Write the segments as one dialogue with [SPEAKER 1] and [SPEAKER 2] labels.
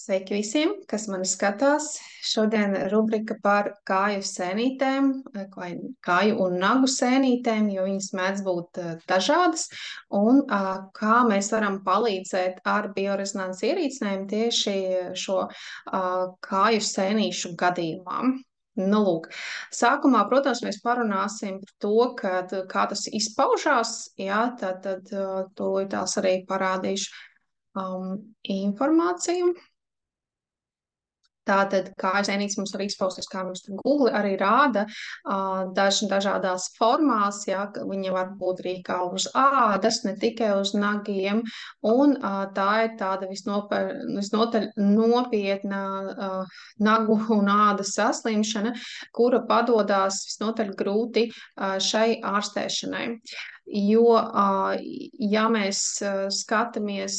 [SPEAKER 1] Sveiki visiem, kas mani skatās. Šodien rubrika par kāju sēnītēm, vai kāju un nagu sēnītēm, jo viņas mēdz būt dažādas, un kā mēs varam palīdzēt ar biorezonanses ierīcēm tieši šo kāju sēnīšu gadījumā. Nu, lūk. Sākumā, protams, mēs parunāsim par to, kā tas izpaužās, jā, tad tās arī parādīšu informāciju. Tātad kājas sēnītes mums var izpausties, kā mums tur Google arī rāda, dažādās formās, jā, viņa var būt arī kā uz ādas, ne tikai uz nagiem, un tā ir tāda visnotaļ nopietna nagu un ādas saslimšana, kura padodās visnotaļ grūti šai ārstēšanai. Jo, ja mēs skatāmies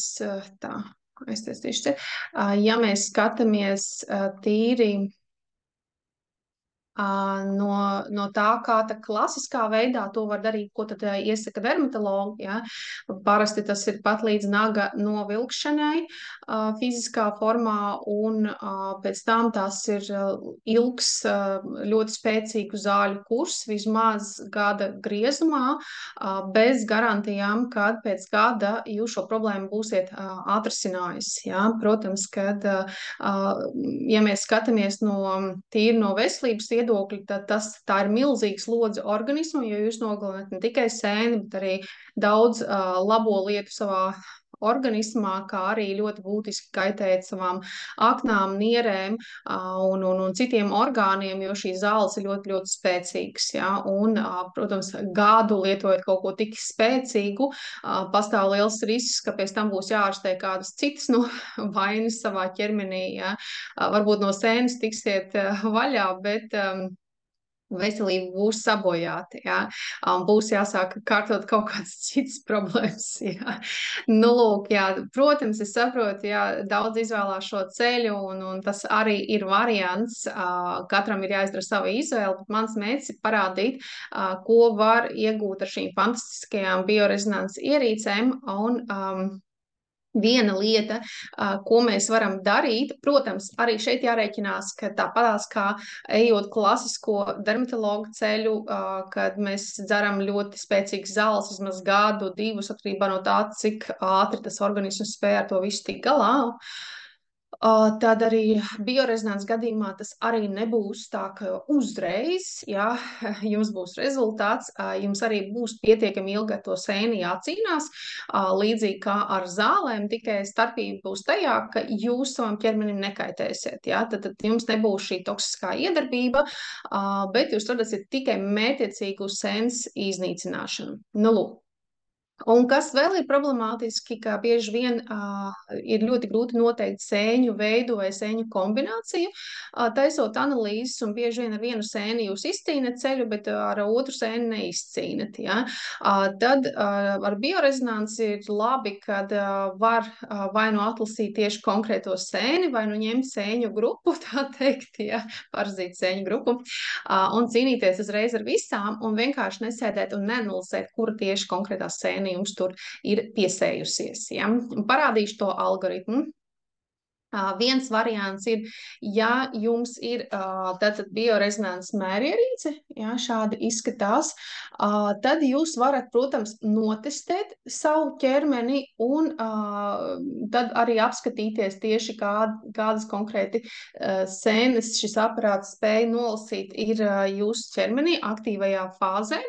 [SPEAKER 1] tā, ja mēs skatāmies tīri no tā, kā tā klasiskā veidā to var darīt, ko tad iesaka dermatologi, ja? Parasti tas ir pat līdz naga novilkšanai fiziskā formā, un pēc tam tas ir ilgs, ļoti spēcīgu zāļu kurs, vismaz gada griezumā, bez garantijām, kad pēc gada jūs šo problēmu būsiet atrisinājis. Ja? Protams, kad, ja mēs skatāmies tīri no veselības viedokļa, tad tā ir milzīgs slodze organismu, jo jūs nogalināt ne tikai sēni, bet arī daudz labo lietu savā organismā, kā arī ļoti būtiski kaitēt savām aknām, nierēm un citiem orgāniem, jo šīs zāles ir ļoti, ļoti spēcīgas. Ja? Un, protams, gadu lietojot kaut ko tik spēcīgu, pastāv liels risks, ka pēc tam būs jāārstē kādas citas vainas savā ķermenī. Ja? Varbūt no sēnes tiksiet vaļā, bet veselība būs sabojāta, jā. Būs jāsāk kārtot kaut kādas citas problēmas, jā. Nu, lūk, jā, protams, es saprotu, jā, daudz izvēlās šo ceļu, un tas arī ir variants, katram ir jāizdara sava izvēle, bet mans mērķis ir parādīt, ko var iegūt ar šīm fantastiskajām biorezonanses ierīcēm, un viena lieta, ko mēs varam darīt, protams, arī šeit jārēķinās, ka tāpatās kā ejot klasisko dermatologu ceļu, kad mēs dzeram ļoti spēcīgas zāles, vismaz gadu, divus, atkarībā no tā, cik ātri tas organisms spēj ar to visu tikt galā. Tad arī biorezonanses gadījumā tas arī nebūs tā, ka uzreiz, ja jums būs rezultāts, jums arī būs pietiekami ilgi ar to sēni jācīnās, līdzīgi kā ar zālēm, tikai starpība būs tajā, ka jūs savam ķermenim nekaitēsiet, ja? Tad jums nebūs šī toksiskā iedarbība, bet jūs redzat tikai mērķiecīgu sēnes iznīcināšanu. Nu, lūk. Un kas vēl ir problemātiski, ka bieži vien ir ļoti grūti noteikt sēņu veidu vai sēņu kombināciju, taisot analīzes, un bieži vien ar vienu sēni jūs izcīnat ceļu, bet ar otru sēni neizcīnat. Ja? Tad ar biorezonansi ir labi, kad var vai nu atlasīt tieši konkrēto sēni, vai nu ņemt sēņu grupu, tā teikt, ja? Parazīt sēņu grupu, un cīnīties uzreiz ar visām, un vienkārši nesēdēt un neanalizēt, kura tieši konkrētā sēna jums tur ir piesējusies. Ja? Parādīšu to algoritmu. Viens variants ir, ja jums ir tātad biorezonanses mērierīce, ja, šādi izskatās, tad jūs varat, protams, notestēt savu ķermeni un tad arī apskatīties tieši kādas konkrēti sēnes šis aparāts spēja nolasīt ir jūsu ķermenī aktīvajā fāzē.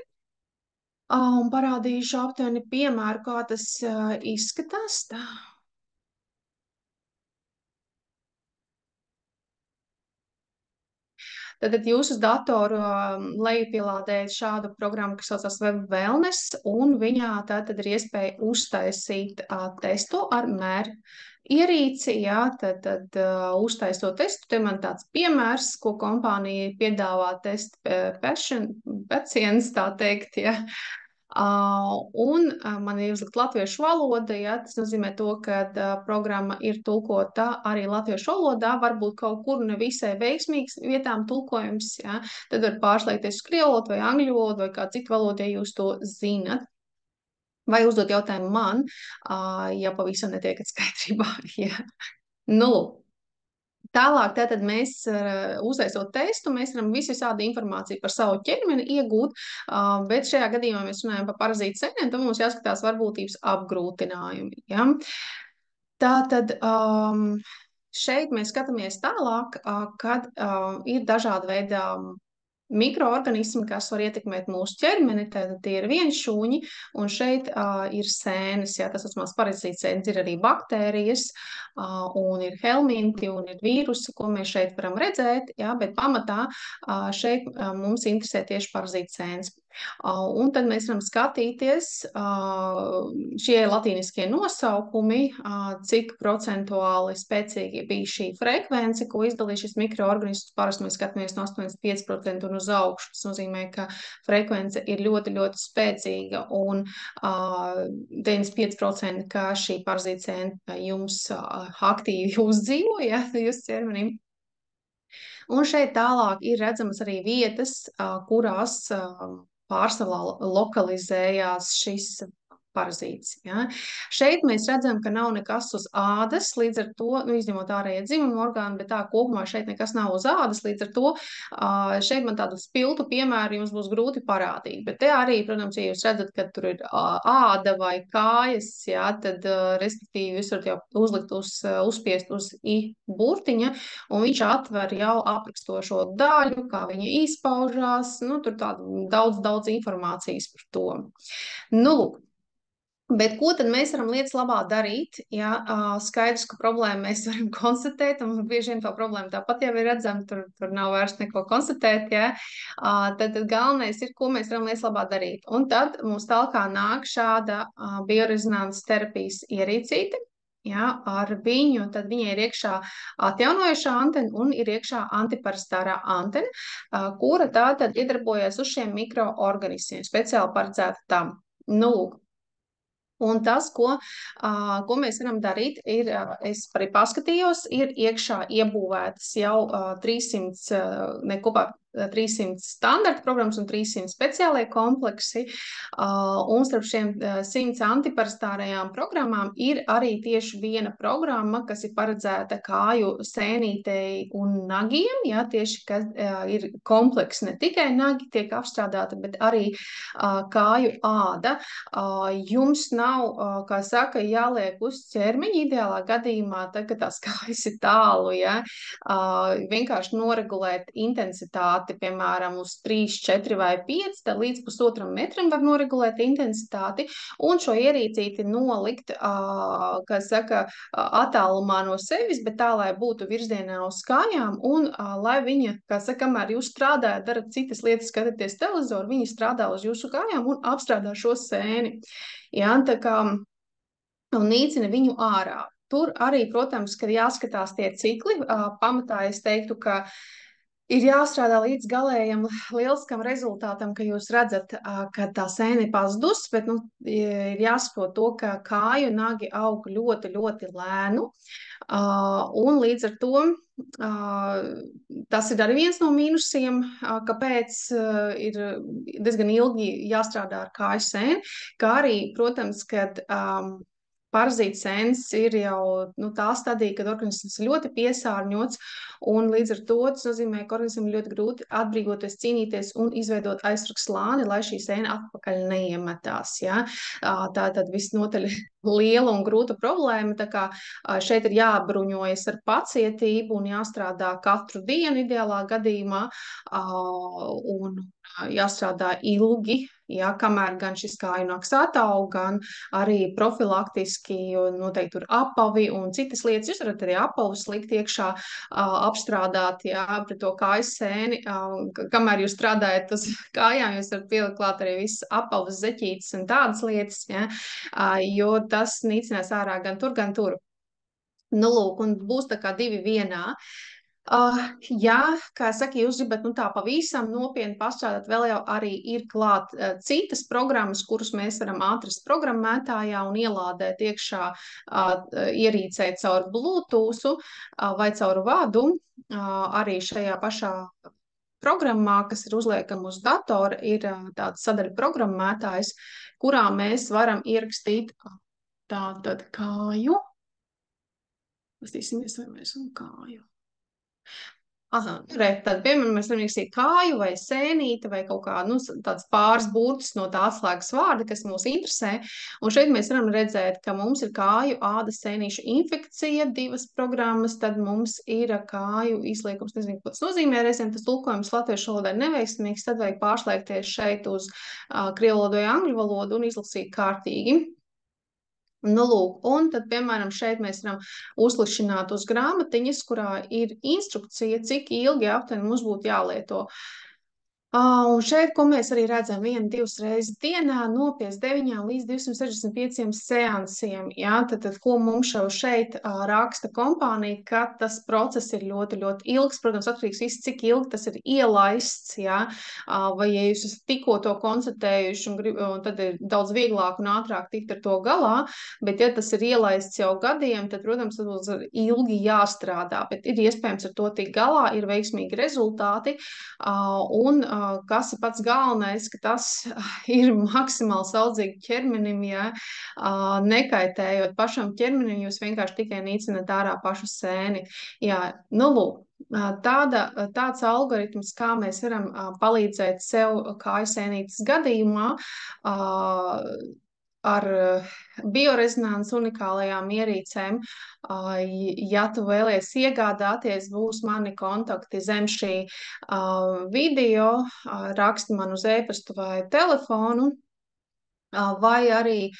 [SPEAKER 1] Un parādīšu aptuveni piemēru, kā tas izskatās. Tā. Tad jūs uz datoru lejupielādējat šādu programmu, kas saucas Web Wellness, un viņā tad ir iespēja uztaisīt testu ar mēru ierīci, jā, tad uztaisot testu, te man tāds piemērs, ko kompānija piedāvā test pacients, tā teikt, jā. Un man ir uzlikt latviešu valoda, ja, tas nozīmē to, ka programma ir tulkota arī latviešu valodā, varbūt kaut kur ne visai veiksmīgs vietām tulkojums, ja, tad var pārslēgties uz krievu valodu vai angļu valodu vai kā citu valodu, ja jūs to zinat. Vai uzdot jautājumu man, ja pavisam netiekat skaidrībā. Ja. Nu, Tālāk, tātad mēs, uztaisot testu, mēs varam visādi informāciju par savu ķermeni iegūt, bet šajā gadījumā mēs runājam par parazītu sēnēm, tad mums jāskatās varbūtības apgrūtinājumi. Ja? Tātad šeit mēs skatāmies tālāk, kad ir dažādi veidi mikroorganismi, kas var ietekmēt mūsu ķermeni, tad tie ir vienšūņi, un šeit ir sēnes, jā, tas saucamās parazītu sēnes, ir arī baktērijas, un ir helminti, un ir vīrusi, ko mēs šeit varam redzēt, jā, bet pamatā šeit mums interesē tieši parazītu sēnes. Un tad mēs varam skatīties šie latīniskie nosaukumi, cik procentuāli spēcīgi bija šī frekvence, ko izdalīja šis mikroorganisms. Parasti mēs skatāmies no 85% un uz augšu. Tas nozīmē, ka frekvence ir ļoti, ļoti spēcīga un 95%, ka šī parazītsēna jums aktīvi uzdzīvo, ja, jūs ķermenim. Un šeit tālāk ir redzamas arī vietas, kurās pārsvarā lokalizējās šis parazīts. Ja? Šeit mēs redzam, ka nav nekas uz ādas, līdz ar to, nu, izņemot ārējie dzimuma orgāni, bet tā kopumā šeit nekas nav uz ādas, līdz ar to šeit man tādu spiltu piemēru jums būs grūti parādīt. Bet te arī, protams, ja jūs redzat, ka tur ir āda vai kājas, ja, tad, respektīvi, jūs varat jau uzlikt uzspiest uz I burtiņa, un viņš atver jau aprakstošo daļu, kā viņa izpaužās, nu, tur tādu daudz informācijas par to. Nu, lūk. Bet ko tad mēs varam lietas labā darīt? Ja, skaidrs, ka problēmu mēs varam konstatēt, un bieži vien to problēmu tāpat jau ir redzama, tur nav vairs neko konstatēt. Ja. Tad galvenais ir, ko mēs varam lietas labā darīt. Un tad mums tālāk nāk šāda biorezonanses terapijas ierīcīte. Ja, ar viņu, tad viņai ir iekšā atjaunojošā antena un ir iekšā antiparastārā antena, kura tātad iedarbojas uz šiem mikroorganismiem, speciāli paredzēta tam. Nu, lūk. Un tas, ko mēs varam darīt, ir, es arī paskatījos, ir iekšā iebūvētas jau 300, kopā 300 standarta programmas un 300 speciālie kompleksi. Un starp šiem 100 antiparastārajām programmām ir arī tieši viena programma, kas ir paredzēta kāju sēnītei un nagiem. Ja, tieši, kas ir kompleks, ne tikai nagi tiek apstrādāta, bet arī kāju āda. Jums nav, kā saka, jāliek uz ķermeņa ideālā gadījumā, tad, kad tās kājas ir tālu, ja, vienkārši noregulēt intensitāti, piemēram, uz 3, 4 vai 5, tad līdz 1,5 metram var noregulēt intensitāti un šo ierīcīti nolikt, kā saka, attālumā no sevis, bet tā, lai būtu virzienā uz kājām un lai viņa, kā saka, kamēr jūs strādājat, darat citas lietas, skatāties televizoru, viņi strādā uz jūsu kājām un apstrādā šo sēni. Ja, tā kā un nīcina viņu ārā. Tur arī, protams, kad jāskatās tie cikli, pamatā es teiktu, ka ir jāstrādā līdz galējam lieliskam rezultātam, ka jūs redzat, ka tā sēne ir pazudus, bet nu, ir jāsaprot to, ka kāju nagi aug ļoti, ļoti lēnu. Un līdz ar to tas ir arī viens no mīnusiem, kāpēc ir diezgan ilgi jāstrādā ar kāju sēni, kā arī, protams, kad parazīta sēnes ir jau tā stadija, kad organisms ir ļoti piesārņots, un līdz ar to tas nozīmē, ka organismam ir ļoti grūti atbrīvoties, cīnīties un izveidot aizsargs slāni, lai šī sēne atpakaļ neiemetās. Ja? Tā tad visnotaļ liela un grūta problēma, tā kā šeit ir jābruņojas ar pacietību un jāstrādā katru dienu ideālā gadījumā, un jāstrādā ilgi, ja, kamēr gan šis kāju nags ataug, gan arī profilaktiski, jo noteikti tur apavi un citas lietas. Jūs varat arī apavus likt iekšā, apstrādāt, ja, pret to kāju sēni. Kamēr jūs strādājat uz kājām, jūs varat pielikt klāt arī visas apavus, zeķītes un tādas lietas, ja, jo tas nīcinās ārā gan tur. Nu, lūk, un būs tā kā 2 vienā. Jā, kā saka, jūs gribat tā pavisam nopietni pastrādāt, vēl jau arī ir klāt citas programmas, kuras mēs varam atrast programmētājā un ielādēt iekšā ierīcē caur Bluetooth vai caur vadu. Arī šajā pašā programmā, kas ir uzliekama uz datora, ir tāds sadaļa programmētājs, kurā mēs varam ierakstīt tātad kāju. Pastīsimies, vai mēs un kāju. Aha, tad, piemēram, mēs varam ierakstīt kāju vai sēnīti vai kaut kā, nu, tāds pāris burtus no tā atslēgas vārda, kas mūs interesē. Un šeit mēs varam redzēt, ka mums ir kāju ādas sēnīšu infekcija, 2 programmas, tad mums ir kāju izliekums, nezinu, ko tas nozīmē, reizēm tas tulkojums latviešu valodā ir neveiksmīgs, tad vajag pārslēgties šeit uz krievu valodu vai angļu valodu un izlasīt kārtīgi. Nu, lūk, un tad, piemēram, šeit mēs varam uzlišināt uz grāmatiņas, kurā ir instrukcija, cik ilgi aptuveni mums būtu jālieto. Un šeit, ko mēs arī redzam, 1-2 reizes dienā no 59 līdz 265 seansiem. Ja? Tad, ko mums jau šeit raksta kompānija, ka tas process ir ļoti, ļoti ilgs. Protams, atkarīgs viss, cik ilgi tas ir ielaists. Ja? Vai, ja jūs esat tikko to konstatējuši, un tad ir daudz vieglāk un ātrāk tikt ar to galā, bet ja tas ir ielaists jau gadiem, tad, protams, tas būs ilgi jāstrādā, bet ir iespējams ar to tikt galā, ir veiksmīgi rezultāti. Un kas ir pats galvenais, ka tas ir maksimāli saudzīgi ķermenim, ja nekaitējot pašam ķermenim, jūs vienkārši tikai nīcināt ārā pašu sēni. Jā, nu lūk. Tāds algoritms, kā mēs varam palīdzēt sev kāju sēnītes gadījumā, ar biorezonanses unikālajām ierīcēm. Ja tu vēlies iegādāties, būs mani kontakti zem šī video, raksti man uz e-pastu vai telefonu. Vai arī,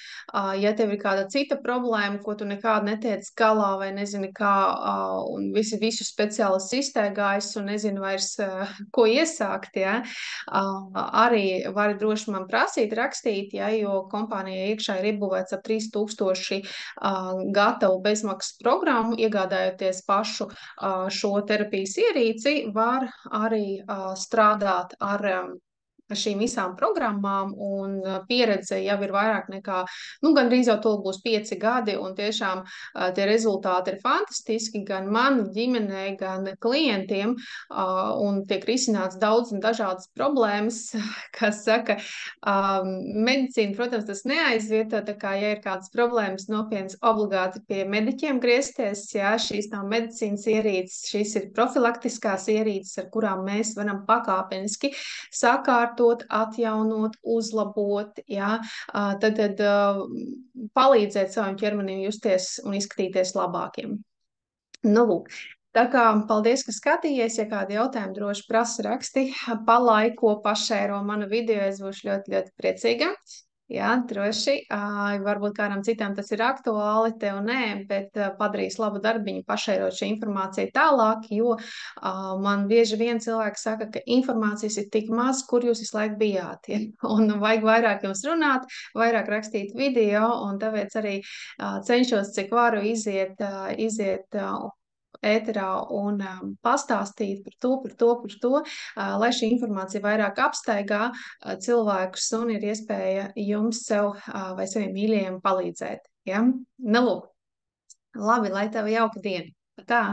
[SPEAKER 1] ja tev ir kāda cita problēma, ko tu nekādu netiec galā vai nezini kā, un visu speciālistu iztaigājis un nezini vairs, ko iesākt, ja, arī vari droši man prasīt, rakstīt, ja, jo kompānijai iekšā ir iebūvēts ap 3000 gatavu bezmaksas programmu, iegādājoties pašu šo terapijas ierīci, var arī strādāt ar šīm visām programmām, un pieredze jau ir vairāk nekā, nu, gandrīz jau to būs 5 gadi, un tiešām tie rezultāti ir fantastiski gan man, ģimenei, gan klientiem, un tiek risināts daudz un dažādas problēmas, kas saka, medicīna, protams, tas neaizvieto, tā kā, ja ir kādas problēmas nopietnas, obligāti pie mediķiem griezties, jā, šīs nav medicīnas ierīces, šīs ir profilaktiskās ierīces, ar kurām mēs varam pakāpeniski sakārtot, atjaunot, uzlabot, ja, tad palīdzēt savam ķermenim justies un izskatīties labākiem. Nu, lūk. Tā kā paldies, ka skatījies. Ja kādi jautājumi droši prasa raksti, palaiko, pašēro manu video, es būšu ļoti, ļoti priecīga. Jā, droši. Varbūt kādam citam tas ir aktuāli, tev nē, bet padarīs labu darbiņu, pašērot šo informāciju tālāk, jo man bieži vien cilvēki saka, ka informācijas ir tik maz, kur jūs visu laiku bijāt. Ja? Un vajag vairāk jums runāt, vairāk rakstīt video, un tāpēc arī cenšos, cik varu iziet ēterā un pastāstīt par to, lai šī informācija vairāk apstaigā cilvēkus un ir iespēja jums sev vai saviem mīļajiem palīdzēt. Ja? Nu, lūk, labi, lai tev jauka diena. Tā.